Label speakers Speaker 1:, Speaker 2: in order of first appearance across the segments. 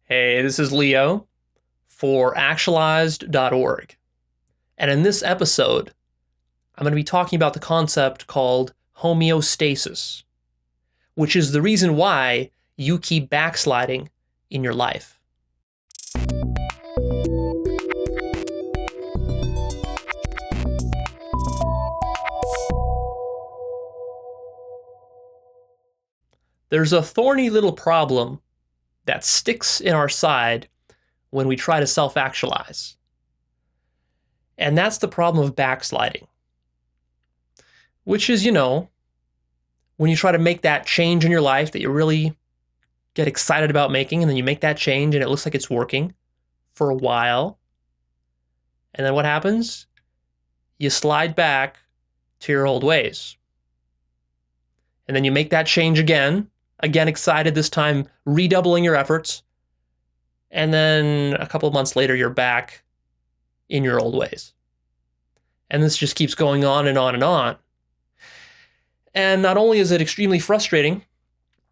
Speaker 1: Hey, this is Leo for Actualized.org. And in this episode, I'm going to be talking about the concept called homeostasis, which is the reason why you keep backsliding in your life. There's a thorny little problem that sticks in our side when we try to self-actualize. And that's the problem of backsliding, which is, when you try to make that change in your life that you really get excited about making, and then you make that change and it looks like it's working for a while. And then what happens? You slide back to your old ways. And then you make that change again excited, this time redoubling your efforts. And then a couple of months later, you're back in your old ways. And this just keeps going on and on and on. And not only is it extremely frustrating,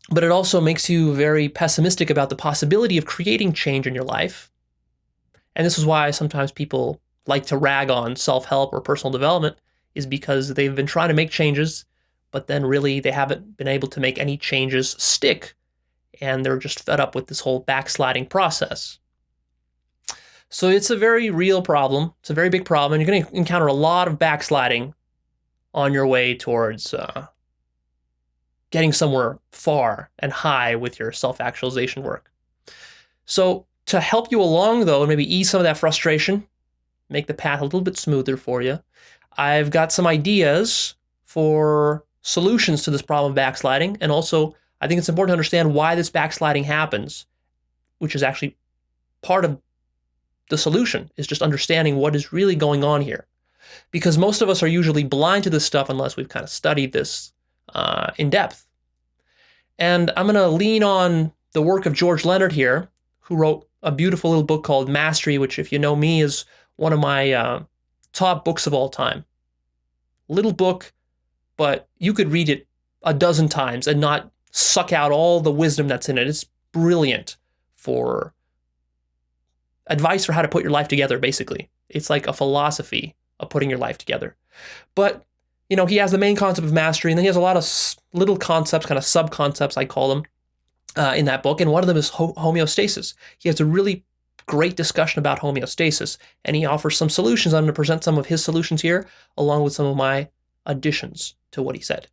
Speaker 1: but it also makes you very pessimistic about the possibility of creating change in your life. And this is why sometimes people like to rag on self-help or personal development, is because they've been trying to make changes, but then really they haven't been able to make any changes stick, and they're just fed up with this whole backsliding process. So it's a very real problem. It's a very big problem, and you're going to encounter a lot of backsliding on your way towards getting somewhere far and high with your self-actualization work. So to help you along, though, and maybe ease some of that frustration, make the path a little bit smoother for you, I've got some ideas for solutions to this problem of backsliding. And also, I think it's important to understand why this backsliding happens, which is actually part of the solution, is just understanding what is really going on here. Because most of us are usually blind to this stuff unless we've kind of studied this in depth. And I'm going to lean on the work of George Leonard here, who wrote a beautiful little book called Mastery, which, if you know me, is one of my top books of all time. Little book, but you could read it a dozen times and not suck out all the wisdom that's in it. It's brilliant for advice for how to put your life together, basically. It's like a philosophy of putting your life together. But, he has the main concept of mastery, and then he has a lot of little concepts, kind of sub-concepts, I call them, in that book. And one of them is homeostasis. He has a really great discussion about homeostasis, and he offers some solutions. I'm going to present some of his solutions here, along with some of my additions to what he said.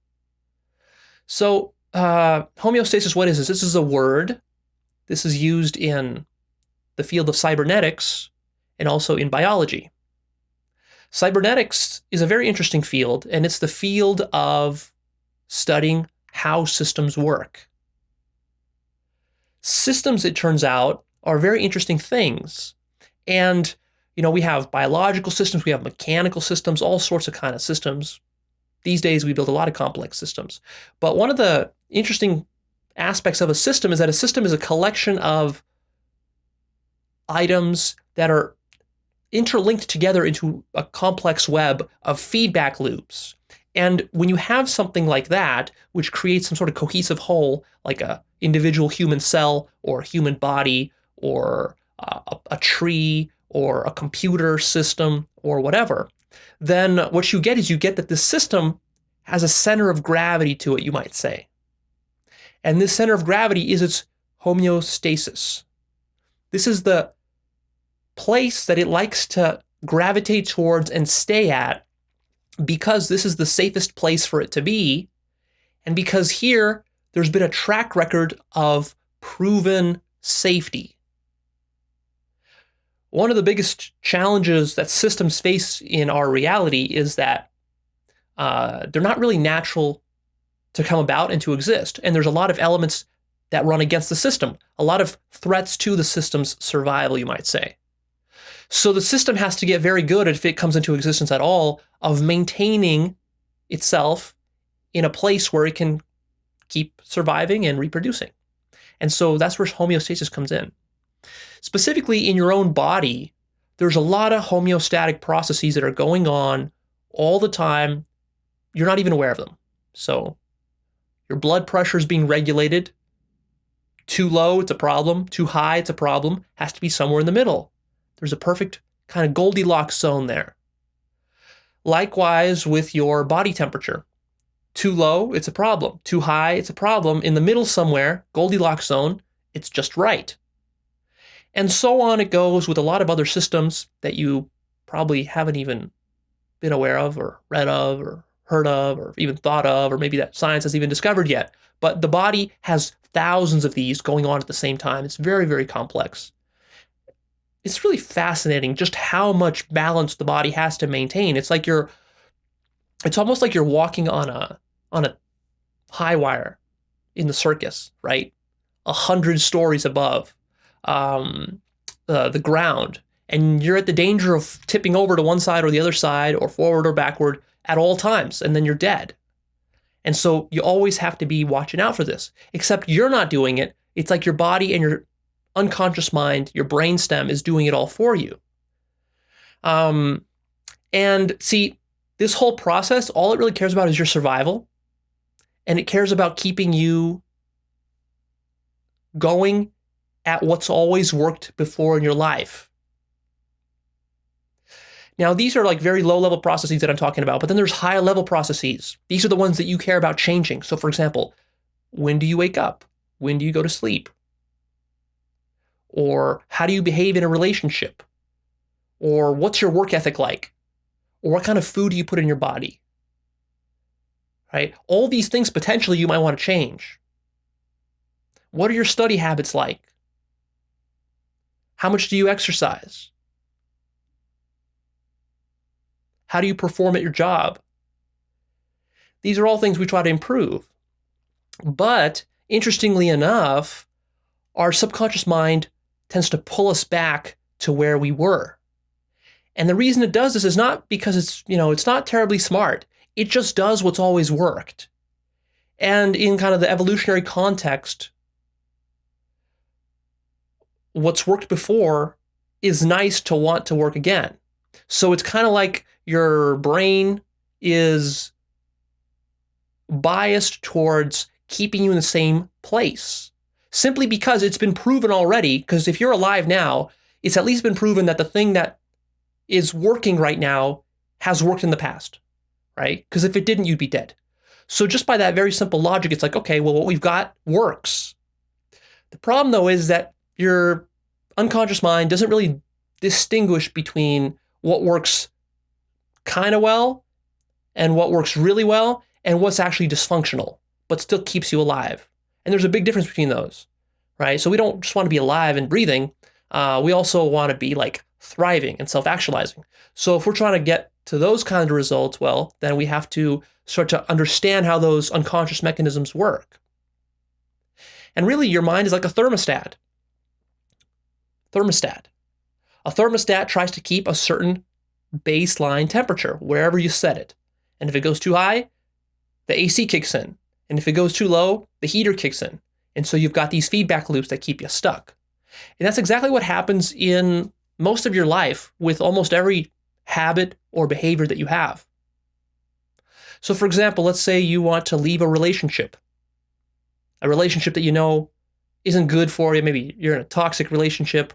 Speaker 1: So, homeostasis, what is this? This is a word. This is used in the field of cybernetics and also in biology. Cybernetics is a very interesting field, and it's the field of studying how systems work. Systems, it turns out, are very interesting things. And, we have biological systems, we have mechanical systems, all sorts of kind of systems. These days, we build a lot of complex systems. But one of the interesting aspects of a system is that a system is a collection of items that are interlinked together into a complex web of feedback loops. And when you have something like that, which creates some sort of cohesive whole, like a individual human cell or a human body or a tree or a computer system or whatever, then what you get is that this system has a center of gravity to it, you might say. And this center of gravity is its homeostasis. This is the place that it likes to gravitate towards and stay at, because this is the safest place for it to be, and because here there's been a track record of proven safety. One of the biggest challenges that systems face in our reality is that they're not really natural to come about and to exist, and there's a lot of elements that run against the system, a lot of threats to the system's survival, you might say. So the system has to get very good, if it comes into existence at all, of maintaining itself in a place where it can keep surviving and reproducing. And so that's where homeostasis comes in. Specifically in your own body, there's a lot of homeostatic processes that are going on all the time. You're not even aware of them. So your blood pressure is being regulated Too low, it's a problem. Too high, it's a problem. Has to be somewhere in the middle. There's a perfect kind of Goldilocks zone there. Likewise with your body temperature. Too low, it's a problem. Too high, it's a problem. In the middle somewhere, Goldilocks zone, it's just right. And so on it goes with a lot of other systems that you probably haven't even been aware of or read of or heard of or even thought of, or maybe that science has even discovered yet. But the body has thousands of these going on at the same time. It's very, very complex. It's really fascinating just how much balance the body has to maintain. It's almost like you're walking on a high wire in the circus, right? 100 stories above the ground, and you're at the danger of tipping over to one side or the other side or forward or backward at all times, and then you're dead. And so you always have to be watching out for this, except you're not doing it. It's like your body and your unconscious mind, your brainstem is doing it all for you. And see, this whole process, all it really cares about is your survival, and it cares about keeping you going at what's always worked before in your life. Now, these are like very low-level processes that I'm talking about, but then there's high-level processes. These are the ones that you care about changing. So, for example, when do you wake up? When do you go to sleep? Or how do you behave in a relationship? Or what's your work ethic like? Or what kind of food do you put in your body? Right? All these things potentially you might want to change. What are your study habits like? How much do you exercise? How do you perform at your job? These are all things we try to improve. But interestingly enough, our subconscious mind tends to pull us back to where we were. And the reason it does this is not because it's not terribly smart. It just does what's always worked. And in kind of the evolutionary context, what's worked before is nice to want to work again. So it's kind of like your brain is biased towards keeping you in the same place, simply because it's been proven already. Because if you're alive now, it's at least been proven that the thing that is working right now has worked in the past, right? Because if it didn't, you'd be dead. So just by that very simple logic, it's like, okay, well, what we've got works. The problem, though, is that your unconscious mind doesn't really distinguish between what works kind of well and what works really well and what's actually dysfunctional, but still keeps you alive. And there's a big difference between those, right? So we don't just want to be alive and breathing. We also want to be like thriving and self-actualizing. So if we're trying to get to those kinds of results, well, then we have to start to understand how those unconscious mechanisms work. And really, your mind is like a thermostat. A thermostat tries to keep a certain baseline temperature wherever you set it. And if it goes too high, the AC kicks in. And if it goes too low, the heater kicks in. And so you've got these feedback loops that keep you stuck. And that's exactly what happens in most of your life with almost every habit or behavior that you have. So for example, let's say you want to leave a relationship that you know isn't good for you. Maybe you're in a toxic relationship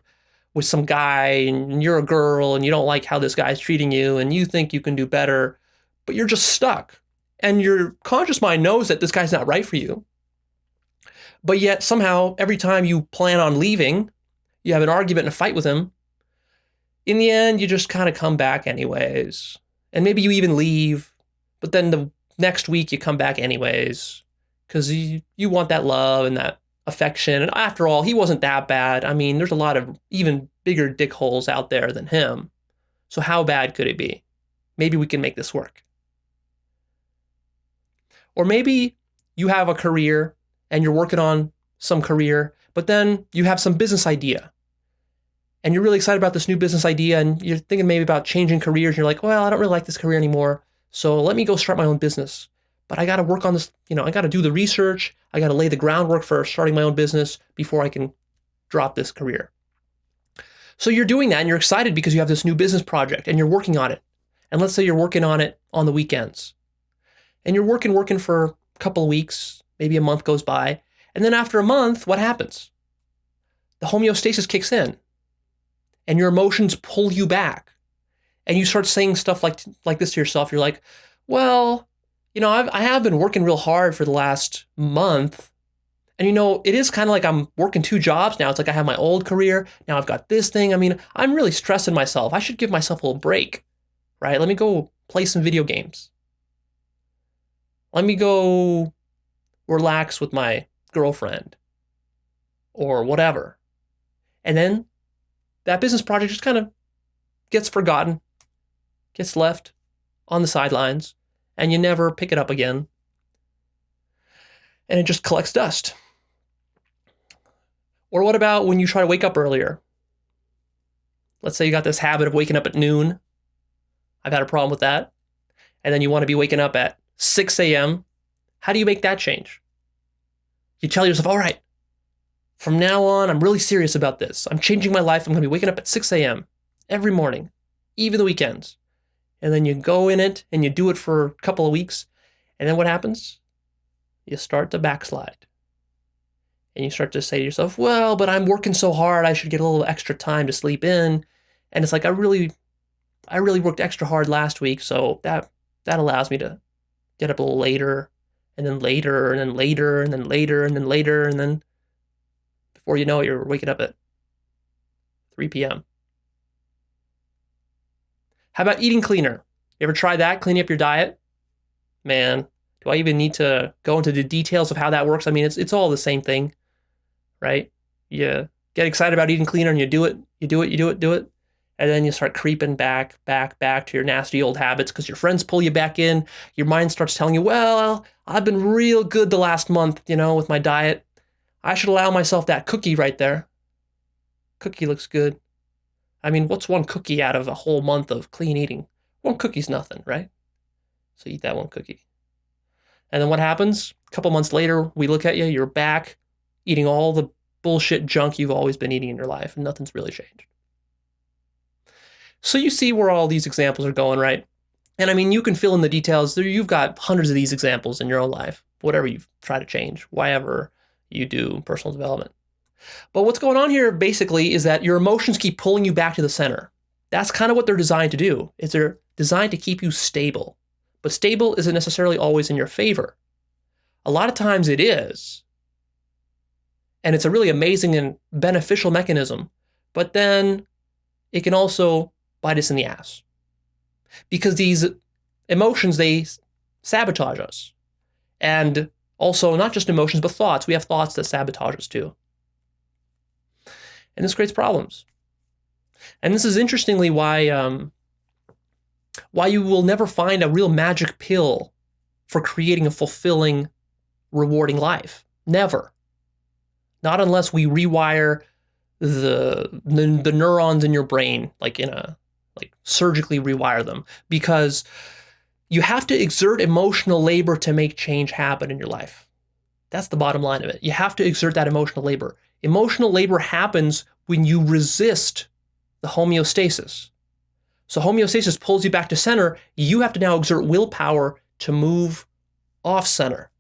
Speaker 1: with some guy and you're a girl and you don't like how this guy's treating you and you think you can do better, but you're just stuck. And your conscious mind knows that this guy's not right for you. But yet somehow every time you plan on leaving, you have an argument and a fight with him, in the end, you just kind of come back anyways. And maybe you even leave, but then the next week you come back anyways because you want that love and that affection. And after all, he wasn't that bad. I mean, there's a lot of even bigger dick holes out there than him. So how bad could it be? Maybe we can make this work. Or maybe you have a career and you're working on some career, but then you have some business idea. And you're really excited about this new business idea and you're thinking maybe about changing careers. And you're like, well, I don't really like this career anymore. So let me go start my own business. But I got to work on this, I got to do the research. I got to lay the groundwork for starting my own business before I can drop this career. So you're doing that and you're excited because you have this new business project and you're working on it. And let's say you're working on it on the weekends. And you're working for a couple of weeks, maybe a month goes by. And then after a month, what happens? The homeostasis kicks in and your emotions pull you back. And you start saying stuff like this to yourself. You're like, well, I have been working real hard for the last month. And it is kind of like I'm working 2 jobs now. It's like I have my old career. Now I've got this thing. I mean, I'm really stressing myself. I should give myself a little break, right? Let me go play some video games. Let me go relax with my girlfriend or whatever. And then that business project just kind of gets forgotten, gets left on the sidelines, and you never pick it up again. And it just collects dust. Or what about when you try to wake up earlier? Let's say you got this habit of waking up at noon. I've had a problem with that. And then you want to be waking up at 6 a.m. How do you make that change? You tell yourself, all right, from now on, I'm really serious about this. I'm changing my life. I'm going to be waking up at 6 a.m. every morning, even the weekends. And then you go in it and you do it for a couple of weeks. And then what happens? You start to backslide. And you start to say to yourself, well, but I'm working so hard, I should get a little extra time to sleep in. And it's like, I really worked extra hard last week, so that allows me to get up a little later, and then later, and then later, and then later, and then later, and then before you know it, you're waking up at 3 p.m. How about eating cleaner? You ever try that, cleaning up your diet? Man, do I even need to go into the details of how that works? I mean, it's all the same thing, right? You get excited about eating cleaner and you do it. And then you start creeping back to your nasty old habits because your friends pull you back in. Your mind starts telling you, well, I've been real good the last month, with my diet. I should allow myself that cookie right there. Cookie looks good. I mean, what's one cookie out of a whole month of clean eating? One cookie's nothing, right? So eat that one cookie. And then what happens? A couple months later, we look at you, you're back eating all the bullshit junk you've always been eating in your life, and nothing's really changed. So you see where all these examples are going, right? And I mean, you can fill in the details. You've got hundreds of these examples in your own life, whatever you try to change, whatever you do personal development. But what's going on here basically is that your emotions keep pulling you back to the center. That's kind of what they're designed to do, is they're designed to keep you stable. But stable isn't necessarily always in your favor. A lot of times it is. And it's a really amazing and beneficial mechanism. But then it can also bite us in the ass. Because these emotions, they sabotage us. And also, not just emotions, but thoughts. We have thoughts that sabotage us too. And this creates problems. And this is interestingly why you will never find a real magic pill for creating a fulfilling, rewarding life. Never. Not unless we rewire the neurons in your brain, like surgically rewire them. Because you have to exert emotional labor to make change happen in your life. That's the bottom line of it. You have to exert that emotional labor. Emotional labor happens when you resist the homeostasis. So homeostasis pulls you back to center. You have to now exert willpower to move off center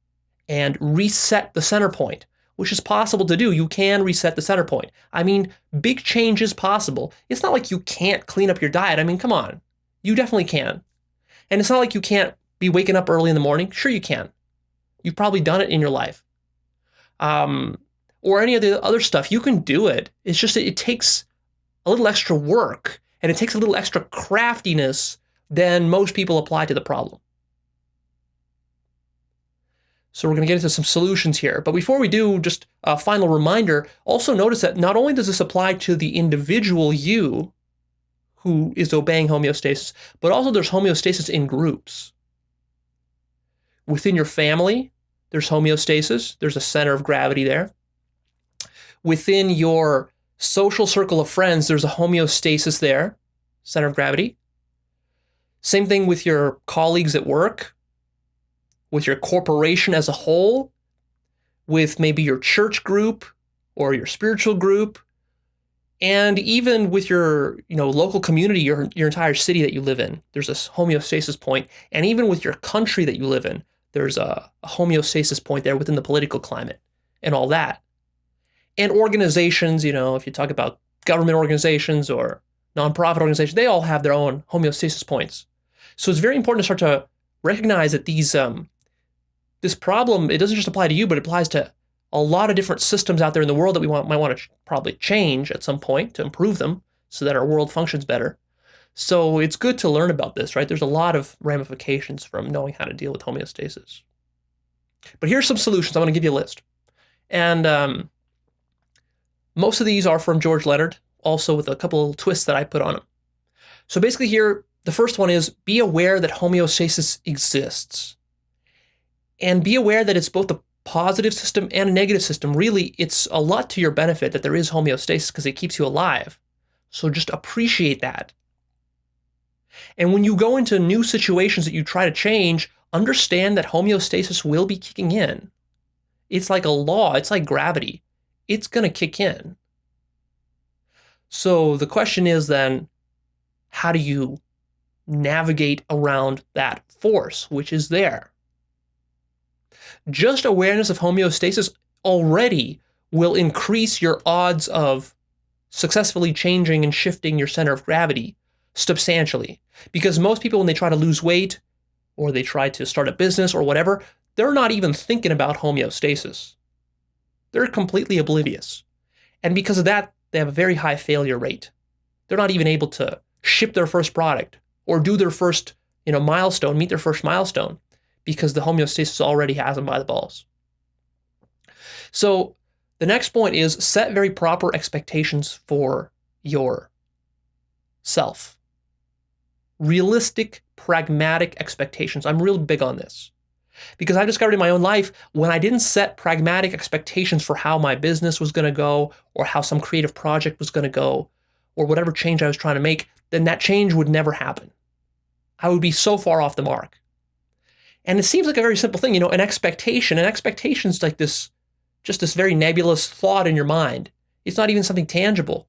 Speaker 1: and reset the center point, which is possible to do. You can reset the center point. I mean, big change is possible. It's not like you can't clean up your diet. I mean, come on. You definitely can. And it's not like you can't be waking up early in the morning. Sure you can. You've probably done it in your life. Or any of the other stuff. You can do it. It's just that it takes a little extra work and it takes a little extra craftiness than most people apply to the problem. So we're going to get into some solutions here. But before we do, just a final reminder, also notice that not only does this apply to the individual you who is obeying homeostasis, but also there's homeostasis in groups. Within your family, there's homeostasis. There's a center of gravity there. Within your social circle of friends, there's a homeostasis there, center of gravity. Same thing with your colleagues at work, with your corporation as a whole, with maybe your church group or your spiritual group, and even with your local community, your entire city that you live in. There's a homeostasis point. And even with your country that you live in, there's a homeostasis point there within the political climate. and all that. And organizations, if you talk about government organizations or nonprofit organizations, they all have their own homeostasis points. So it's very important to start to recognize that this problem, it doesn't just apply to you, but it applies to a lot of different systems out there in the world that we might want to probably change at some point to improve them so that our world functions better. So it's good to learn about this, right? There's a lot of ramifications from knowing how to deal with homeostasis. But here's some solutions. I'm going to give you a list. And most of these are from George Leonard, also with a couple of twists that I put on them. So basically here, the first one is be aware that homeostasis exists. And be aware that it's both a positive system and a negative system. Really, it's a lot to your benefit that there is homeostasis because it keeps you alive. So just appreciate that. And when you go into new situations that you try to change, understand that homeostasis will be kicking in. It's like a law. It's like gravity. It's going to kick in. So the question is then, how do you navigate around that force, which is there? Just awareness of homeostasis already will increase your odds of successfully changing and shifting your center of gravity substantially. Because most people, when they try to lose weight or they try to start a business or whatever, they're not even thinking about homeostasis. They're completely oblivious. And because of that, they have a very high failure rate. They're not even able to ship their first product or do their first, milestone, meet their first milestone, because the homeostasis already has them by the balls. So the next point is set very proper expectations for yourself. Realistic, pragmatic expectations. I'm real big on this because I've discovered in my own life when I didn't set pragmatic expectations for how my business was going to go or how some creative project was going to go or whatever change I was trying to make, then that change would never happen. I would be so far off the mark. And it seems like a very simple thing, an expectation. An expectation is like this very nebulous thought in your mind. It's not even something tangible.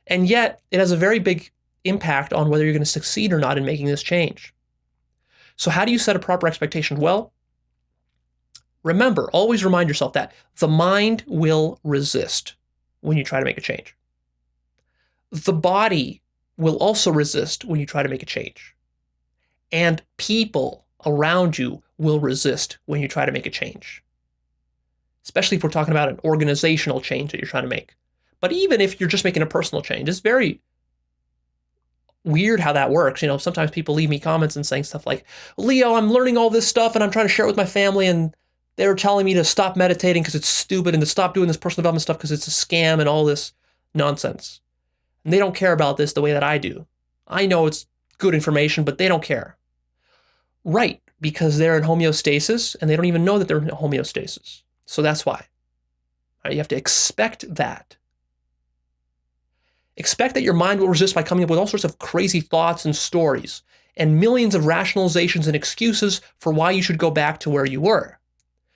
Speaker 1: And yet it has a very big impact on whether you're going to succeed or not in making this change. So how do you set a proper expectation? Well, remember, always remind yourself that the mind will resist when you try to make a change. The body will also resist when you try to make a change. And people around you will resist when you try to make a change. Especially if we're talking about an organizational change that you're trying to make. But even if you're just making a personal change, it's very weird how that works. Sometimes people leave me comments and saying stuff like, Leo, I'm learning all this stuff and I'm trying to share it with my family and they're telling me to stop meditating because it's stupid and to stop doing this personal development stuff because it's a scam and all this nonsense. And they don't care about this the way that I do. I know it's good information, but they don't care. Right, because they're in homeostasis and they don't even know that they're in homeostasis. So that's why. Right, you have to expect that. Expect that your mind will resist by coming up with all sorts of crazy thoughts and stories and millions of rationalizations and excuses for why you should go back to where you were.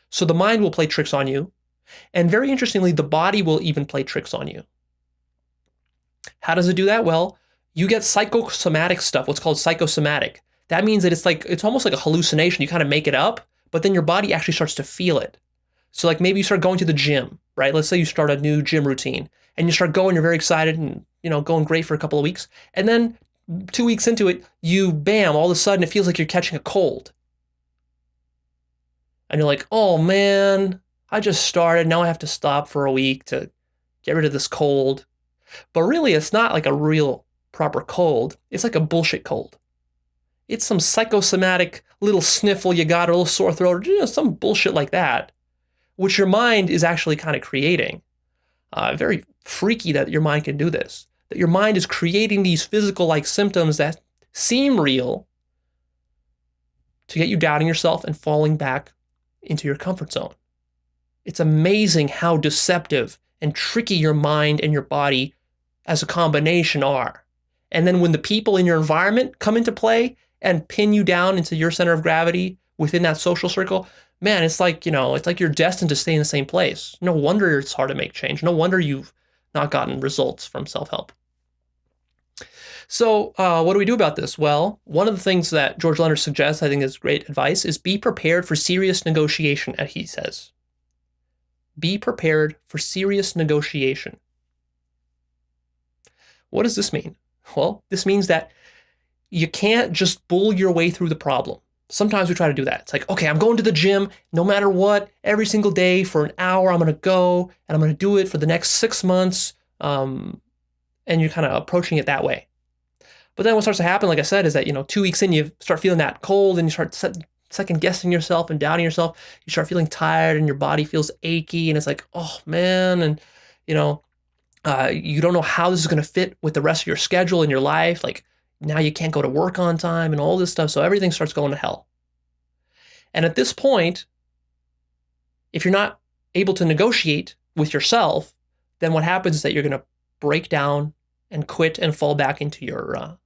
Speaker 1: So the mind will play tricks on you. And very interestingly, the body will even play tricks on you. How does it do that? Well, you get psychosomatic stuff, what's called psychosomatic. That means that it's almost like a hallucination. You kind of make it up, but then your body actually starts to feel it. So like maybe you start going to the gym, right? Let's say you start a new gym routine and you start going, you're very excited and going great for a couple of weeks. And then 2 weeks into it, all of a sudden it feels like you're catching a cold. And you're like, oh man, I just started. Now I have to stop for a week to get rid of this cold. But really, it's not like a real proper cold. It's like a bullshit cold. It's some psychosomatic little sniffle you got, or a little sore throat, or some bullshit like that, which your mind is actually kind of creating. Very freaky that your mind can do this. That your mind is creating these physical-like symptoms that seem real to get you doubting yourself and falling back into your comfort zone. It's amazing how deceptive and tricky your mind and your body as a combination are. And then when the people in your environment come into play and pin you down into your center of gravity within that social circle, man, it's like you're destined to stay in the same place. No wonder it's hard to make change. No wonder you've not gotten results from self-help. So what do we do about this? Well, one of the things that George Leonard suggests, I think is great advice, is be prepared for serious negotiation, as he says. Be prepared for serious negotiation. What does this mean? Well, this means that you can't just bull your way through the problem. Sometimes we try to do that. It's like, okay, I'm going to the gym no matter what, every single day for an hour. I'm going to go and I'm going to do it for the next 6 months. And you're kind of approaching it that way. But then what starts to happen, like I said, is that, 2 weeks in, you start feeling that cold and you start second guessing yourself and doubting yourself. You start feeling tired and your body feels achy and it's like, oh man. And, you don't know how this is going to fit with the rest of your schedule and your life. Like now you can't go to work on time and all this stuff. So everything starts going to hell. And at this point, if you're not able to negotiate with yourself, then what happens is that you're going to break down and quit and fall back into your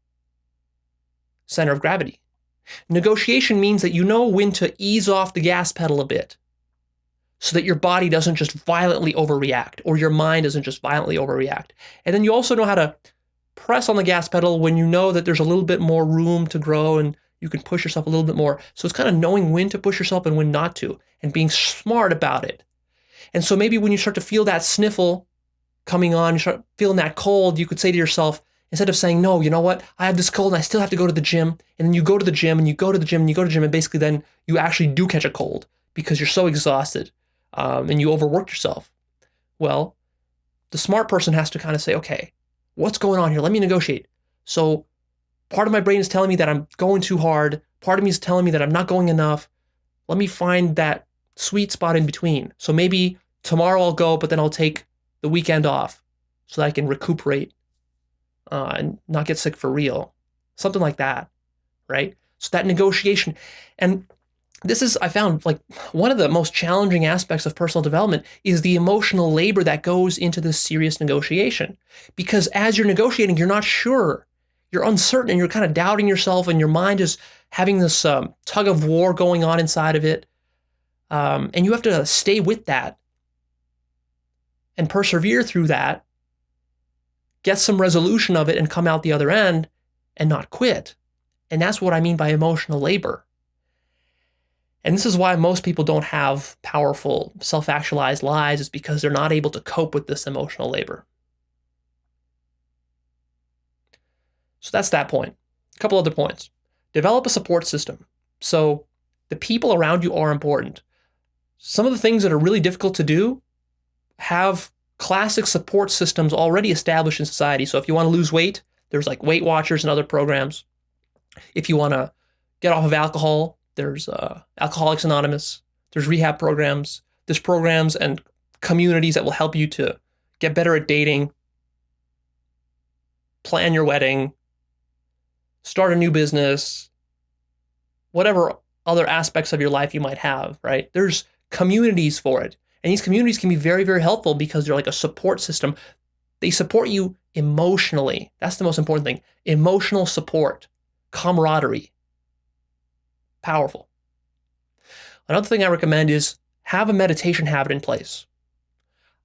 Speaker 1: center of gravity. Negotiation means that you know when to ease off the gas pedal a bit so that your body doesn't just violently overreact or your mind doesn't just violently overreact. And then you also know how to press on the gas pedal when you know that there's a little bit more room to grow and you can push yourself a little bit more. So it's kind of knowing when to push yourself and when not to and being smart about it. And so maybe when you start to feel that sniffle coming on, you start feeling that cold, you could say to yourself, instead of saying, no, you know what, I have this cold and I still have to go to the gym. And then you go to the gym and you go to the gym and you go to the gym and basically then you actually do catch a cold because you're so exhausted and you overwork yourself. Well, the smart person has to kind of say, okay, what's going on here? Let me negotiate. So part of my brain is telling me that I'm going too hard. Part of me is telling me that I'm not going enough. Let me find that sweet spot in between. So maybe tomorrow I'll go, but then I'll take the weekend off so that I can recuperate and not get sick for real. Something like that, right? So that negotiation. And this is, I found, like one of the most challenging aspects of personal development is the emotional labor that goes into this serious negotiation. Because as you're negotiating, you're not sure. You're uncertain and you're kind of doubting yourself and your mind is having this tug of war going on inside of it. And you have to stay with that and persevere through that, get some resolution of it and come out the other end and not quit. And that's what I mean by emotional labor. And this is why most people don't have powerful self-actualized lives, is because they're not able to cope with this emotional labor. So that's that point. A couple other points. Develop a support system. So the people around you are important. Some of the things that are really difficult to do have classic support systems already established in society. So if you want to lose weight, there's like Weight Watchers and other programs. If you want to get off of alcohol, there's Alcoholics Anonymous. There's rehab programs. There's programs and communities that will help you to get better at dating, plan your wedding, start a new business, whatever other aspects of your life you might have, right? There's communities for it. And these communities can be very, very helpful because they're like a support system. They support you emotionally. That's the most important thing. Emotional support, camaraderie. Powerful. Another thing I recommend is have a meditation habit in place.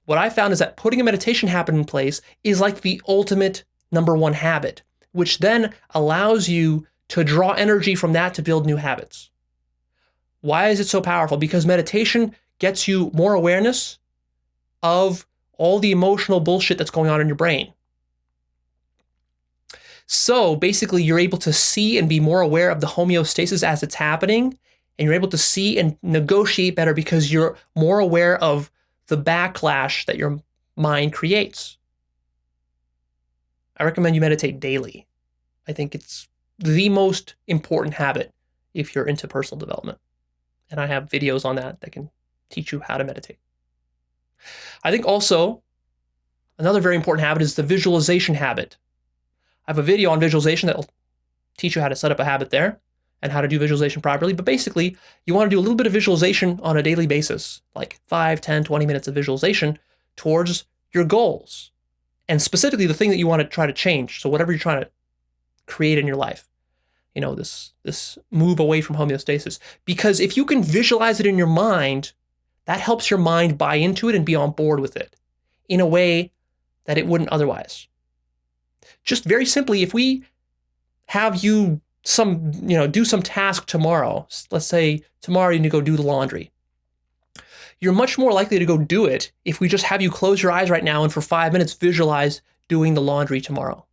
Speaker 1: What I found is that putting a meditation habit in place is like the ultimate number one habit, which then allows you to draw energy from that to build new habits. Why is it so powerful? Because meditation gets you more awareness of all the emotional bullshit that's going on in your brain. So basically, you're able to see and be more aware of the homeostasis as it's happening, and you're able to see and negotiate better because you're more aware of the backlash that your mind creates. I recommend you meditate daily. I think it's the most important habit if you're into personal development. And I have videos on that can teach you how to meditate. I think also another very important habit is the visualization habit. I have a video on visualization that will teach you how to set up a habit there and how to do visualization properly. But basically, you want to do a little bit of visualization on a daily basis, like 5, 10, 20 minutes of visualization towards your goals. And specifically the thing that you want to try to change. So whatever you're trying to create in your life, this move away from homeostasis. Because if you can visualize it in your mind, that helps your mind buy into it and be on board with it in a way that it wouldn't otherwise. Just very simply, if we have you do some task tomorrow, let's say tomorrow you need to go do the laundry. You're much more likely to go do it if we just have you close your eyes right now and for 5 minutes visualize doing the laundry tomorrow.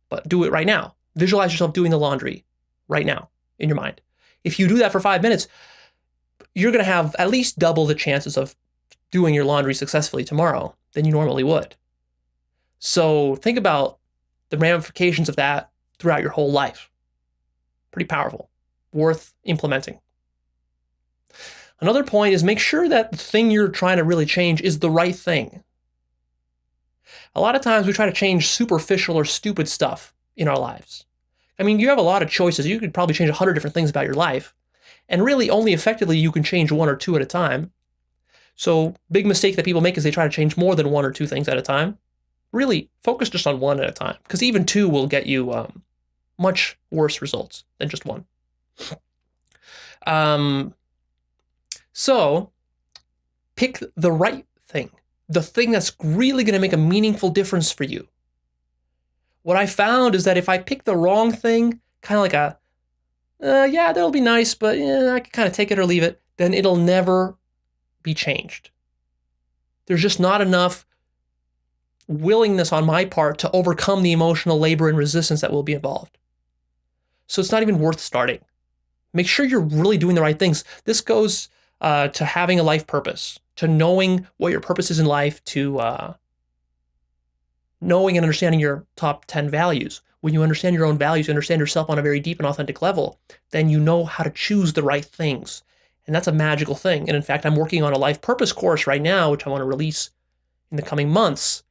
Speaker 1: But do it right now. Visualize yourself doing the laundry right now in your mind. If you do that for 5 minutes, you're going to have at least double the chances of doing your laundry successfully tomorrow than you normally would. So think about the ramifications of that throughout your whole life. Pretty powerful, worth implementing. Another point is make sure that the thing you're trying to really change is the right thing. A lot of times we try to change superficial or stupid stuff in our lives. I mean, you have a lot of choices. You could probably change 100 different things about your life. And really only effectively you can change 1 or 2 at a time. So big mistake that people make is they try to change more than 1 or 2 things at a time. Really focus just on 1 at a time, because even 2 will get you much worse results than just 1. So pick the right thing, the thing that's really going to make a meaningful difference for you. What I found is that if I pick the wrong thing, kind of like yeah, that'll be nice, but I can kind of take it or leave it, then it'll never be changed. There's just not enough willingness on my part to overcome the emotional labor and resistance that will be involved. So it's not even worth starting. Make sure you're really doing the right things. This goes to having a life purpose, to knowing what your purpose is in life, to knowing and understanding your top 10 values. When you understand your own values, you understand yourself on a very deep and authentic level, then you know how to choose the right things. And that's a magical thing. And in fact, I'm working on a life purpose course right now, which I want to release in the coming months,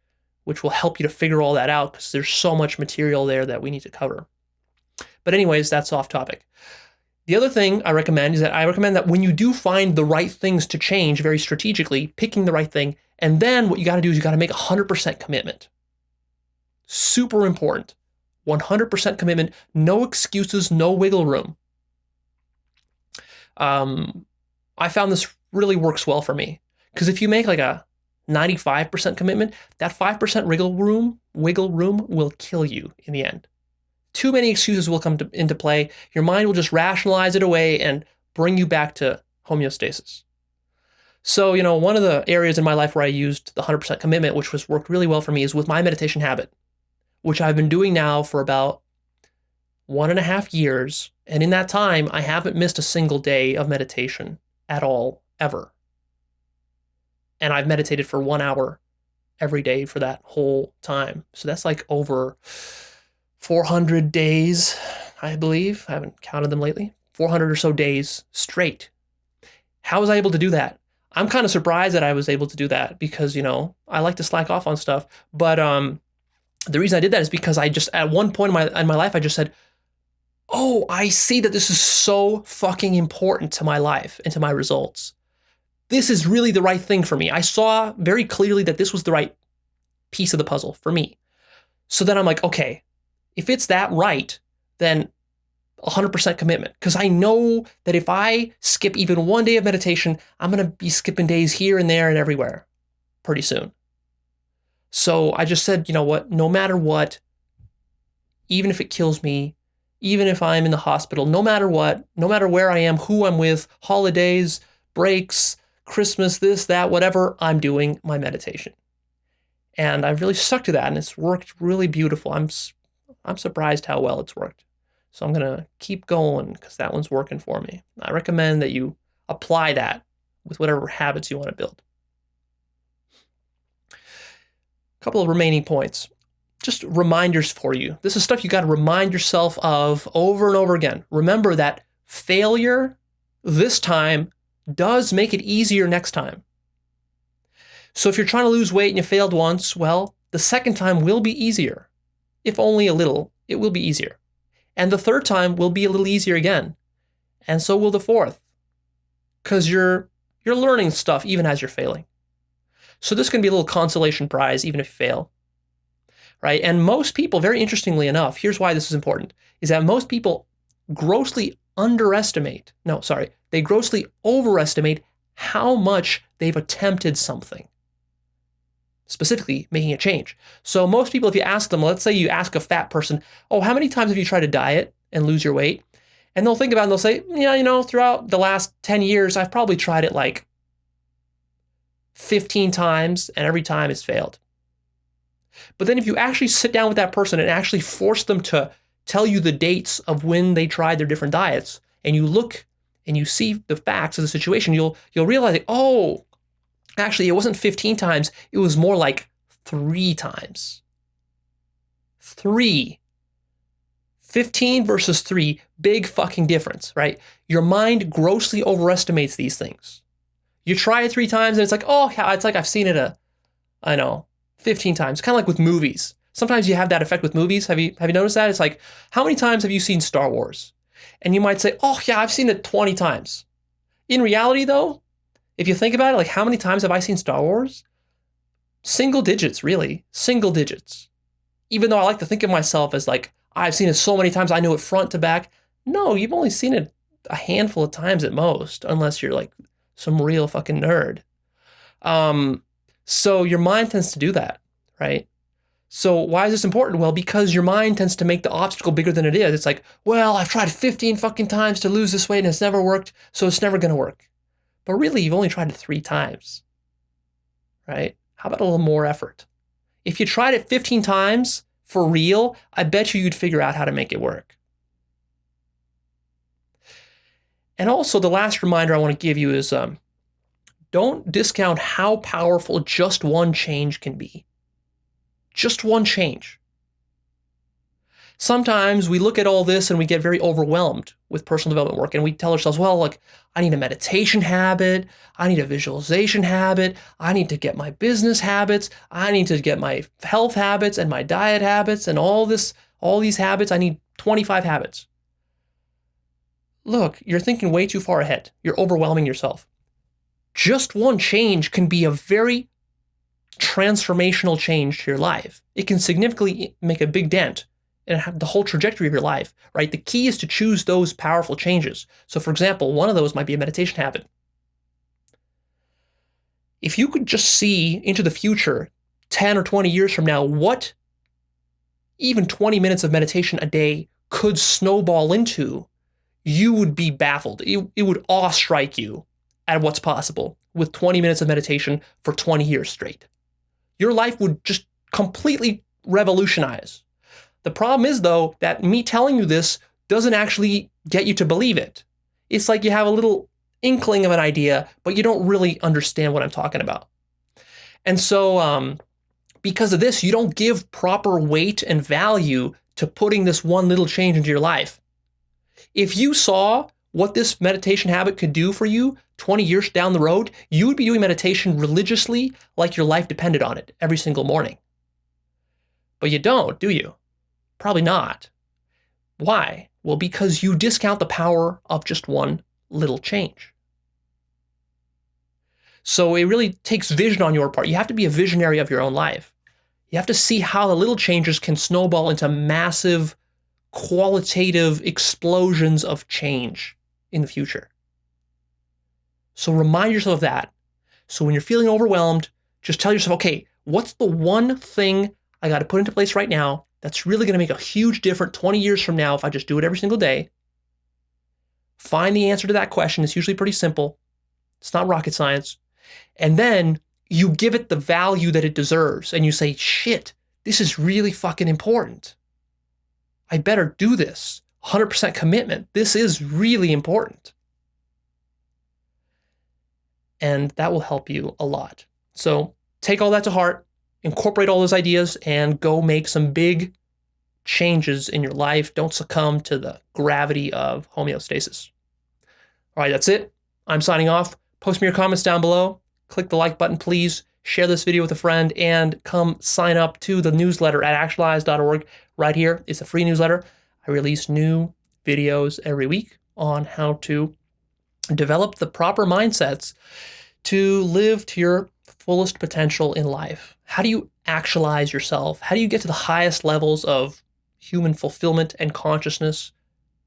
Speaker 1: which will help you to figure all that out, because there's so much material there that we need to cover. But anyways, that's off topic. The other thing I recommend is that when you do find the right things to change very strategically, picking the right thing, and then what you got to do is you got to make 100% commitment. Super important. 100% commitment, no excuses, no wiggle room. I found this really works well for me, because if you make like a 95% commitment, that 5% wiggle room will kill you in the end. Too many excuses will come into play. Your mind will just rationalize it away and bring you back to homeostasis. So, one of the areas in my life where I used the 100% commitment, which was worked really well for me, is with my meditation habit, which I've been doing now for about 1.5 years. And in that time, I haven't missed a single day of meditation at all, ever. And I've meditated for 1 hour every day for that whole time. So that's like over 400 days, I believe. I haven't counted them lately. 400 or so days straight. How was I able to do that? I'm kind of surprised that I was able to do that because, I like to slack off on stuff. But the reason I did that is because I just, at one point in my life, I just said, oh, I see that this is so fucking important to my life and to my results. This is really the right thing for me. I saw very clearly that this was the right piece of the puzzle for me. So then I'm like, okay, if it's that right, then 100% commitment. Because I know that if I skip even 1 day of meditation, I'm going to be skipping days here and there and everywhere pretty soon. So I just said, you know what, no matter what, even if it kills me, even if I'm in the hospital, no matter what, no matter where I am, who I'm with, holidays, breaks, Christmas, this, that, whatever, I'm doing my meditation. And I've really stuck to that, and it's worked really beautiful. I'm surprised how well it's worked. So I'm going to keep going because that one's working for me. I recommend that you apply that with whatever habits you want to build. A couple of remaining points. Just reminders for you. This is stuff you got to remind yourself of over and over again. Remember that failure this time does make it easier next time. So if you're trying to lose weight and you failed once, well, the second time will be easier. If only a little, it will be easier. And the third time will be a little easier again. And so will the fourth. Because you're learning stuff even as you're failing. So this can be a little consolation prize even if you fail. Right? And most people, very interestingly enough, here's why this is important, is that most people grossly overestimate how much they've attempted something. Specifically, making a change. So most people, if you ask them, let's say you ask a fat person, oh, how many times have you tried to diet and lose your weight? And they'll think about it and they'll say, yeah, throughout the last 10 years, I've probably tried it like 15 times, and every time it's failed. But then if you actually sit down with that person and actually force them to tell you the dates of when they tried their different diets, and you look and you see the facts of the situation, you'll realize, oh, actually, it wasn't 15 times. It was more like 3 times. 3. 15 versus 3, big fucking difference, right? Your mind grossly overestimates these things. You try it 3 times and it's like, oh, yeah, it's like I've seen it 15 times. Kind of like with movies. Sometimes you have that effect with movies. Have you noticed that? It's like, how many times have you seen Star Wars? And you might say, oh, yeah, I've seen it 20 times. In reality, though, if you think about it, like, how many times have I seen Star Wars? Single digits, really. Single digits. Even though I like to think of myself as like, I've seen it so many times, I know it front to back. No, you've only seen it a handful of times at most, unless you're like some real fucking nerd. So your mind tends to do that, right? So why is this important? Well, because your mind tends to make the obstacle bigger than it is. It's like, well, I've tried 15 fucking times to lose this weight and it's never worked, so it's never going to work. But really, you've only tried it 3 times, right? How about a little more effort? If you tried it 15 times for real, I bet you'd figure out how to make it work. And also, the last reminder I want to give you is don't discount how powerful just one change can be. Just one change. Sometimes we look at all this and we get very overwhelmed with personal development work, and we tell ourselves, well, look, I need a meditation habit, I need a visualization habit, I need to get my business habits, I need to get my health habits and my diet habits and all these habits. I need 25 habits. Look, you're thinking way too far ahead. You're overwhelming yourself. Just one change can be a very transformational change to your life. It can significantly make a big dent in the whole trajectory of your life, right? The key is to choose those powerful changes. So for example, one of those might be a meditation habit. If you could just see into the future, 10 or 20 years from now, what even 20 minutes of meditation a day could snowball into, you would be baffled. It would awe-strike you at what's possible with 20 minutes of meditation for 20 years straight. Your life would just completely revolutionize. The problem is, though, that me telling you this doesn't actually get you to believe it. It's like you have a little inkling of an idea, but you don't really understand what I'm talking about. And so because of this, you don't give proper weight and value to putting this one little change into your life. If you saw what this meditation habit could do for you 20 years down the road, you would be doing meditation religiously like your life depended on it every single morning. But you don't, do you? Probably not. Why? Well, because you discount the power of just one little change. So it really takes vision on your part. You have to be a visionary of your own life. You have to see how the little changes can snowball into massive, qualitative explosions of change in the future. So remind yourself of that. So when you're feeling overwhelmed, just tell yourself, okay, what's the one thing I got to put into place right now that's really going to make a huge difference 20 years from now if I just do it every single day? Find the answer to that question. It's usually pretty simple. It's not rocket science. And then you give it the value that it deserves. And you say, shit, this is really fucking important. I better do this. 100% commitment. This is really important. And that will help you a lot. So take all that to heart, incorporate all those ideas, and go make some big changes in your life. Don't succumb to the gravity of homeostasis. All right, that's it. I'm signing off. Post me your comments down below. Click the like button, please. Share this video with a friend, and come sign up to the newsletter at Actualized.org. Right here, it's a free newsletter. I release new videos every week on how to develop the proper mindsets to live to your fullest potential in life. How do you actualize yourself? How do you get to the highest levels of human fulfillment and consciousness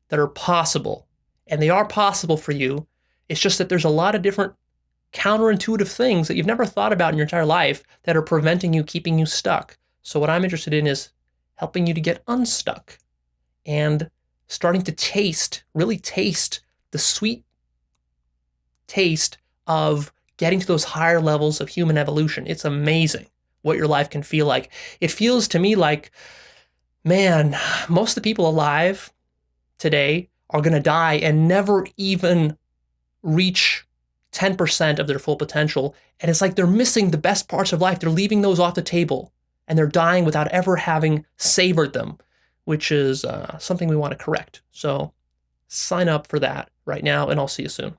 Speaker 1: that are possible? And they are possible for you. It's just that there's a lot of different counterintuitive things that you've never thought about in your entire life that are preventing you, keeping you stuck. So what I'm interested in is helping you to get unstuck and starting to really taste the sweet taste of getting to those higher levels of human evolution. It's amazing what your life can feel like. It feels to me like, man, most of the people alive today are going to die and never even reach 10% of their full potential. And it's like they're missing the best parts of life. They're leaving those off the table and they're dying without ever having savored them, which is something we want to correct. So sign up for that right now, and I'll see you soon.